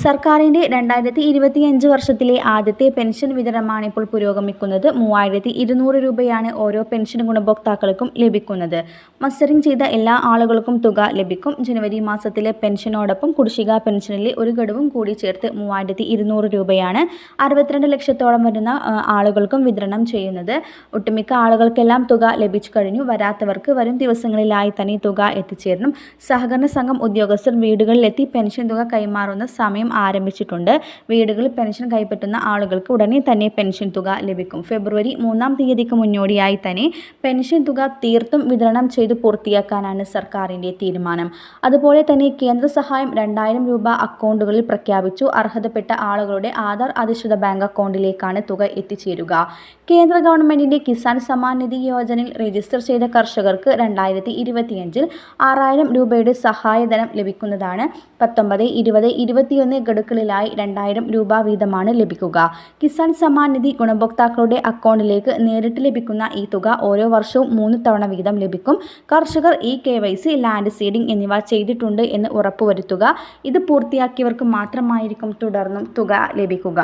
സർക്കാരിൻ്റെ 2025 വർഷത്തിലെ ആദ്യത്തെ പെൻഷൻ വിതരണമാണ് ഇപ്പോൾ പുരോഗമിക്കുന്നത്. 3200 രൂപയാണ് ഓരോ പെൻഷൻ ഗുണഭോക്താക്കൾക്കും ലഭിക്കുന്നത്. മസ്റ്ററിംഗ് ചെയ്ത എല്ലാ ആളുകൾക്കും തുക ലഭിക്കും. ജനുവരി മാസത്തിലെ പെൻഷനോടൊപ്പം കുടിശ്ശിക പെൻഷനിലെ ഒരു ഗഡുവും കൂടി ചേർത്ത് 3200 രൂപയാണ് 62 ലക്ഷത്തോളം വരുന്ന ആളുകൾക്കും വിതരണം ചെയ്യുന്നത്. ഒട്ടുമിക്ക ആളുകൾക്കെല്ലാം തുക ലഭിച്ചു കഴിഞ്ഞു. വരാത്തവർക്ക് വരും ദിവസങ്ങളിലായി തന്നെ തുക എത്തിച്ചേരണം. സഹകരണ സംഘം ഉദ്യോഗസ്ഥർ വീടുകളിലെത്തി പെൻഷൻ തുക കൈമാറുന്ന സമയം ആരംഭിച്ചിട്ടുണ്ട്. വീടുകളിൽ പെൻഷൻ കൈപ്പറ്റുന്ന ആളുകൾക്ക് ഉടനെ തന്നെ പെൻഷൻ തുക ലഭിക്കും. ഫെബ്രുവരി 3-ാം തീയതിക്ക് മുന്നോടിയായി തന്നെ പെൻഷൻ തുക തീർത്തും വിതരണം ചെയ്ത് പൂർത്തിയാക്കാനാണ് സർക്കാരിൻ്റെ തീരുമാനം. അതുപോലെ തന്നെ കേന്ദ്ര സഹായം 2000 രൂപ അക്കൗണ്ടുകളിൽ പ്രഖ്യാപിച്ചു. അർഹതപ്പെട്ട ആളുകളുടെ ആധാർ അധിഷ്ഠിത ബാങ്ക് അക്കൗണ്ടിലേക്കാണ് തുക എത്തിച്ചേരുക. കേന്ദ്ര ഗവൺമെന്റിന്റെ കിസാൻ സമ്മാൻ നിധി യോജനയിൽ രജിസ്റ്റർ ചെയ്ത കർഷകർക്ക് 2025-ൽ 6000 രൂപയുടെ സഹായധനം ലഭിക്കുന്നതാണ്. 19, 20, 21 ഗഡുക്കളിലായി 2000 രൂപ വീതമാണ് ലഭിക്കുക. കിസാൻ സമ്മാൻ നിധി ഗുണഭോക്താക്കളുടെ അക്കൗണ്ടിലേക്ക് നേരിട്ട് ലഭിക്കുന്ന ഈ തുക ഓരോ വർഷവും 3 തവണ വീതം ലഭിക്കും. കർഷകർ KYC, ലാൻഡ് സീഡിംഗ് എന്നിവ ചെയ്തിട്ടുണ്ട് എന്ന് ഉറപ്പുവരുത്തുക. ഇത് പൂർത്തിയാക്കിയവർക്ക് മാത്രമായിരിക്കും തുടർന്നും തുക ലഭിക്കുക.